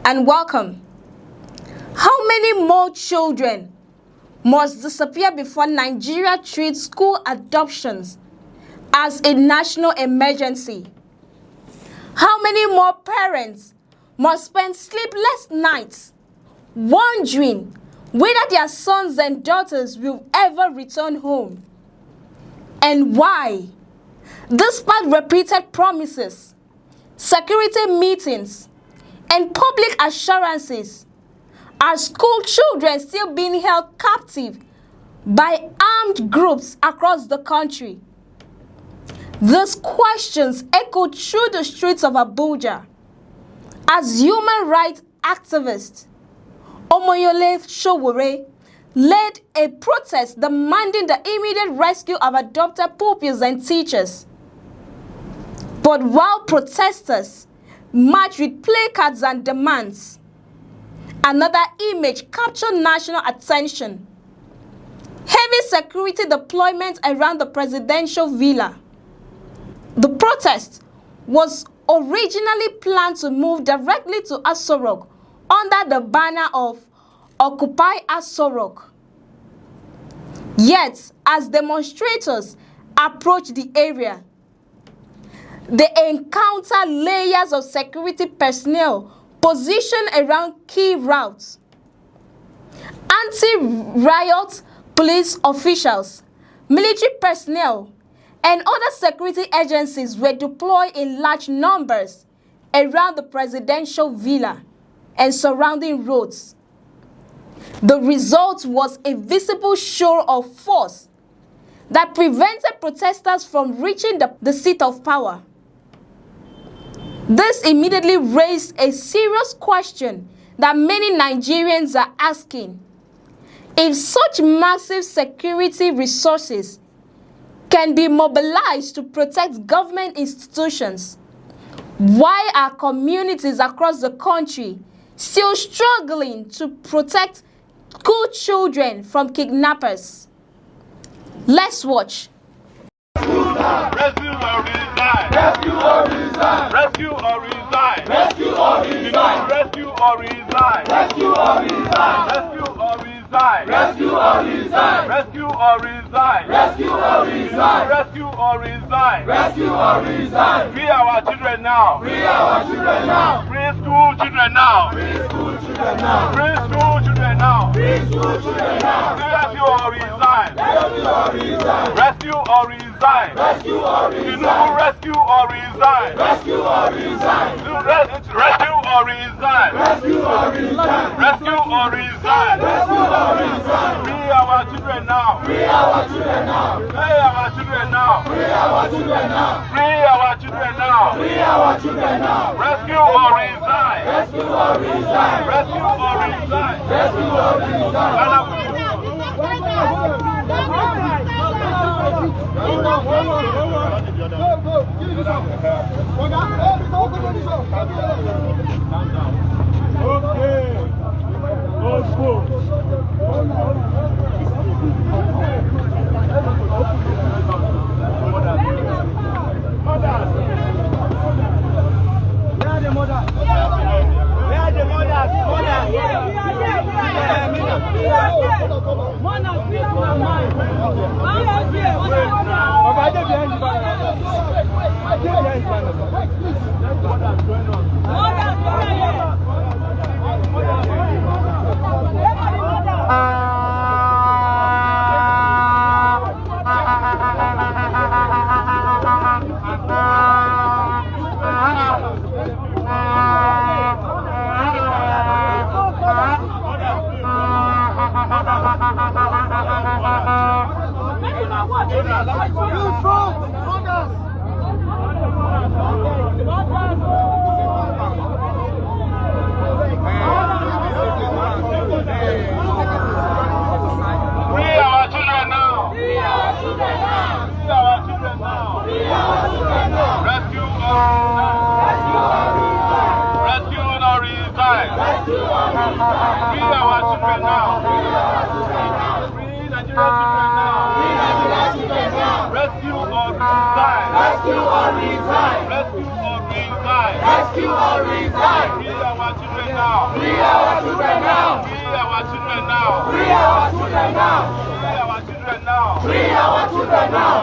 and welcome. How many more children must disappear before Nigeria treats school adoptions as a national emergency? How many more parents must spend sleepless nights wondering whether their sons and daughters will ever return home? And why, despite repeated promises, security meetings, and public assurances, are school children still being held captive by armed groups across the country? These questions echoed through the streets of Abuja as human rights activist Omoyole Sowore led a protest demanding the immediate rescue of adopted pupils and teachers. But while protesters marched with placards and demands, another image captured national attention: heavy security deployment around the presidential villa. The protest was originally planned to move directly to Aso Rock under the banner of Occupy Aso Rock. Yet, as demonstrators approached the area, they encountered layers of security personnel positioned around key routes. Anti-riot police officials, military personnel, and other security agencies were deployed in large numbers around the presidential villa and surrounding roads. The result was a visible show of force that prevented protesters from reaching the seat of power. This immediately raised a serious question that many Nigerians are asking: if such massive security resources can be mobilized to protect government institutions, why are communities across the country still struggling to protect school children from kidnappers? Let's watch. Rescue or resign! Rescue or resign! Rescue or resign! Rescue or resign! Rescue or resign! Rescue or resign! Rescue or resign! Rescue or resign! Rescue or resign! Rescue or resign! Rescue or resign! Rescue or resign! Free our children now! Free our children now! Free school children now! Free school children now! Free school children now! Free school children now! Rescue or resign! Rescue or resign! Rescue or resign! Rescue or resign! Rescue or resign! Rescue or resign! Rescue or resign! Rescue or resign! Rescue or resign! Rescue or resign! Free our children now! Free our children now! Free our children now! Free our children now! Free our children now! Free our children now! Rescue or resign! Rescue or resign! Rescue or resign! Rescue or resign! Rescue or resign. Rescue or resign. Rescue or resign. Rescue or resign. Free our children now. Free our children now. Free our children now. Free our children now. Free our children now.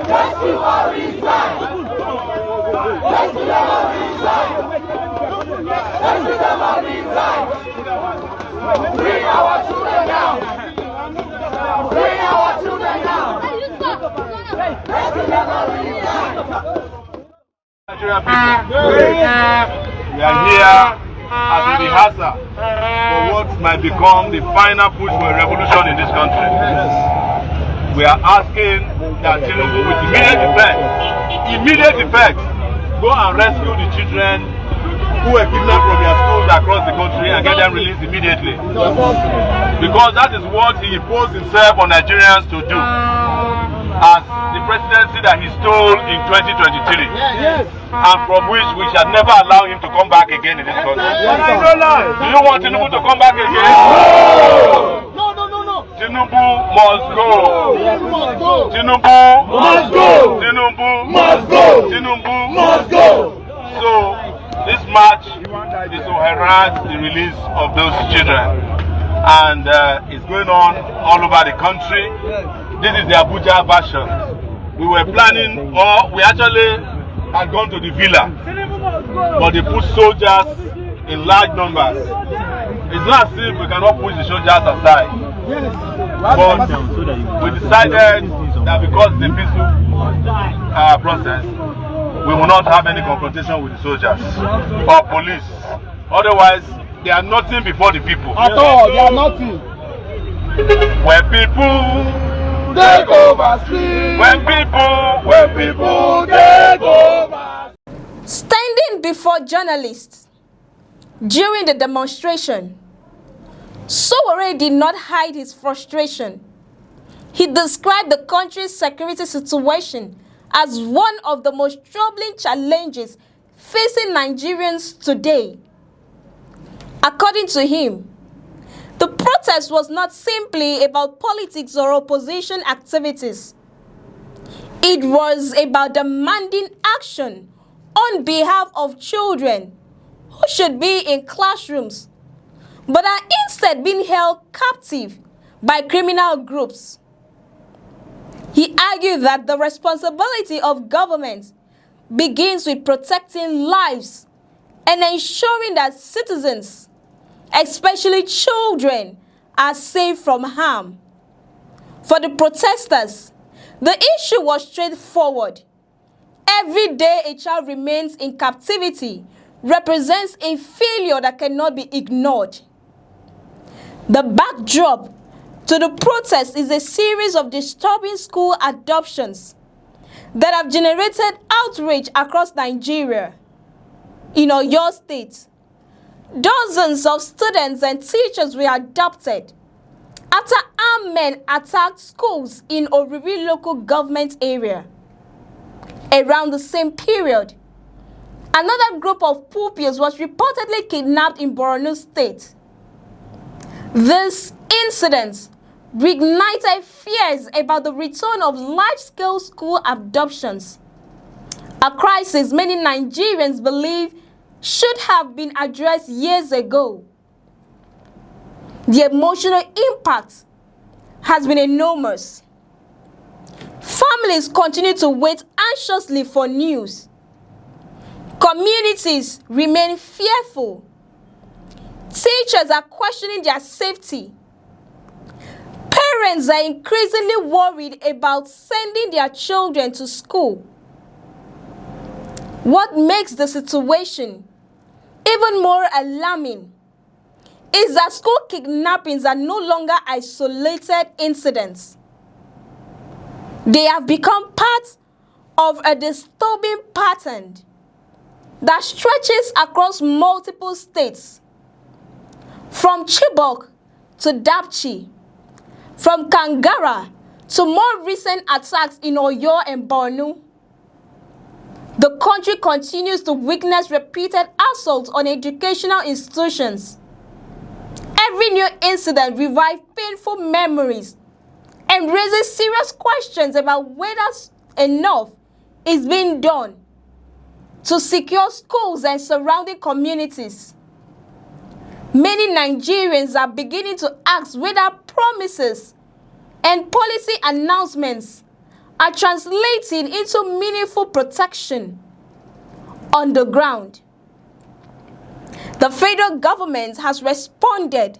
Rescue or resign. Rescue them or resign. Rescue them or resign. Free our children now. Free our children now. Rescue them or resign. Nigerian people, we are here as a rehearsal for what might become the final push for a revolution in this country. We are asking that Tinubu with immediate effect, go and rescue the children who were kidnapped from their schools across the country and get them released immediately. Because that is what he imposed himself on Nigerians to do as the presidency that he stole in 2023. And from which we shall never allow him to come back again in this country. Do you want Tinubu to come back again? No. Tinubu must go. Tinubu must go. Tinubu must go. Tinubu must go. So this march is to harass the release of those children, and it's going on all over the country. This is the Abuja version. We were planning, or we actually had gone to the villa, but they put soldiers in large numbers. It's not as if we cannot push the soldiers aside. But we decided that because it's a peaceful process, we will not have any confrontation with the soldiers or police. Otherwise, they are nothing before the people. At all, they are nothing. When people take over street. When people take over. Standing before journalists during the demonstration, Sowore did not hide his frustration. He described the country's security situation as one of the most troubling challenges facing Nigerians today. According to him, the protest was not simply about politics or opposition activities. It was about demanding action on behalf of children who should be in classrooms, but are instead being held captive by criminal groups. He argued that the responsibility of government begins with protecting lives and ensuring that citizens, especially children, are safe from harm. For the protesters, the issue was straightforward. Every day a child remains in captivity represents a failure that cannot be ignored. The backdrop to the protest is a series of disturbing school adoptions that have generated outrage across Nigeria. In Oyo State, dozens of students and teachers were adopted after armed men attacked schools in Oriri local government area. Around the same period, another group of pupils was reportedly kidnapped in Borno State. This incident reignited fears about the return of large-scale school abductions, a crisis many Nigerians believe should have been addressed years ago. The emotional impact has been enormous. Families continue to wait anxiously for news. Communities remain fearful. Teachers are questioning their safety. Parents are increasingly worried about sending their children to school. What makes the situation even more alarming is that school kidnappings are no longer isolated incidents. They have become part of a disturbing pattern that stretches across multiple states, from Chibok to Dapchi, from Kangara to more recent attacks in Oyo and Borno. The country continues to witness repeated assaults on educational institutions. Every new incident revives painful memories and raises serious questions about whether enough is being done. to secure schools and surrounding communities. Many Nigerians are beginning to ask whether promises and policy announcements are translating into meaningful protection on the ground. The federal government has responded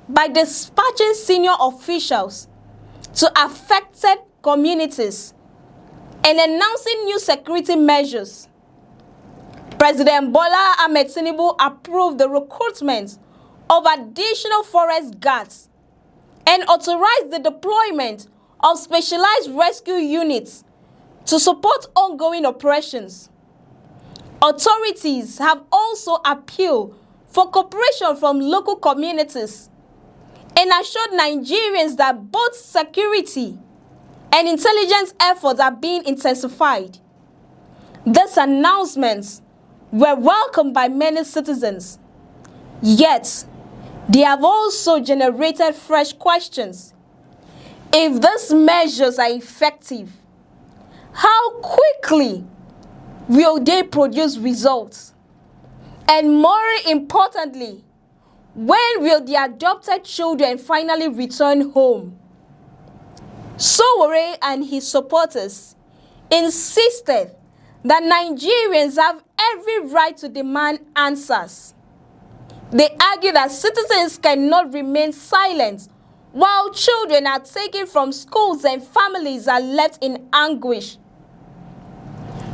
by dispatching senior officials to affected communities and announcing new security measures. President Bola Ahmed Tinubu approved the recruitment of additional forest guards and authorized the deployment of specialized rescue units to support ongoing operations. Authorities have also appealed for cooperation from local communities and assured Nigerians that both security and intelligence efforts are being intensified. These announcements were welcomed by many citizens, yet they have also generated fresh questions. If these measures are effective, how quickly will they produce results? And more importantly, when will the adopted children finally return home? Sowore and his supporters insisted that Nigerians have every right to demand answers. They argue that citizens cannot remain silent while children are taken from schools and families are left in anguish.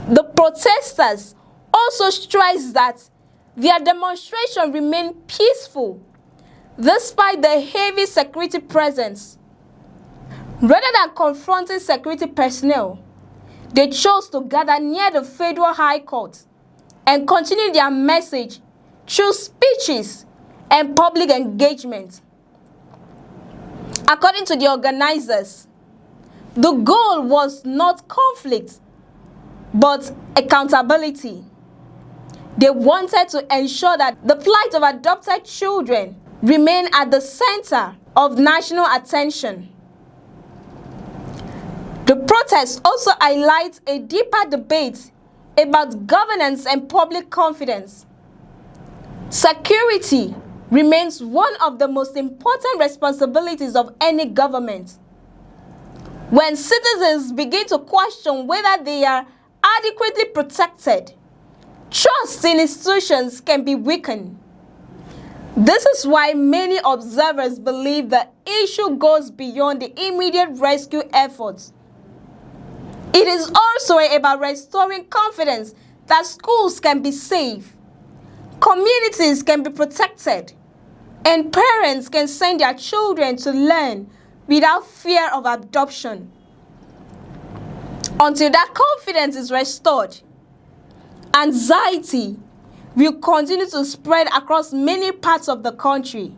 The protesters also stressed that their demonstration remained peaceful despite the heavy security presence. Rather than confronting security personnel, they chose to gather near the Federal High Court and continue their message through speeches and public engagement. According to the organizers, the goal was not conflict, but accountability. They wanted to ensure that the plight of adopted children remain at the center of national attention. The protests also highlight a deeper debate about governance and public confidence. Security remains one of the most important responsibilities of any government. When citizens begin to question whether they are adequately protected, trust in institutions can be weakened. This is why many observers believe the issue goes beyond the immediate rescue efforts. It is also about restoring confidence that schools can be safe, communities can be protected, and parents can send their children to learn without fear of adoption. Until that confidence is restored, anxiety will continue to spread across many parts of the country.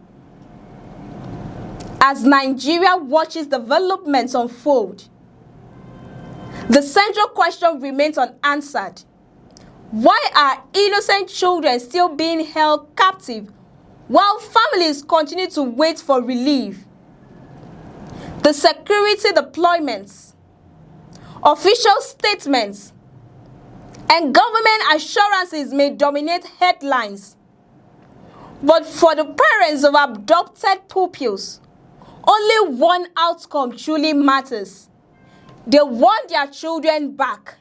As Nigeria watches developments unfold, the central question remains unanswered. Why are innocent children still being held captive while families continue to wait for relief? The security deployments, official statements, and government assurances may dominate headlines. But for the parents of adopted pupils, only one outcome truly matters. They want their children back.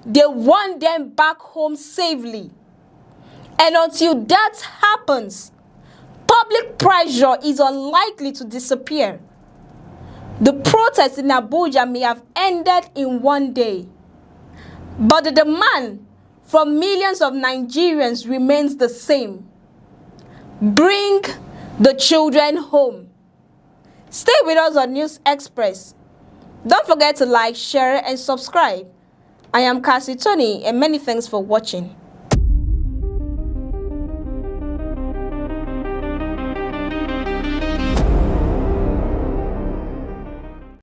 They want them back home safely. And until that happens, public pressure is unlikely to disappear. The protests in Abuja may have ended in one day, but the demand from millions of Nigerians remains the same. Bring the children home. Stay with us on News Express. Don't forget to like, share, and subscribe. I am Cassie Tony, and many thanks for watching.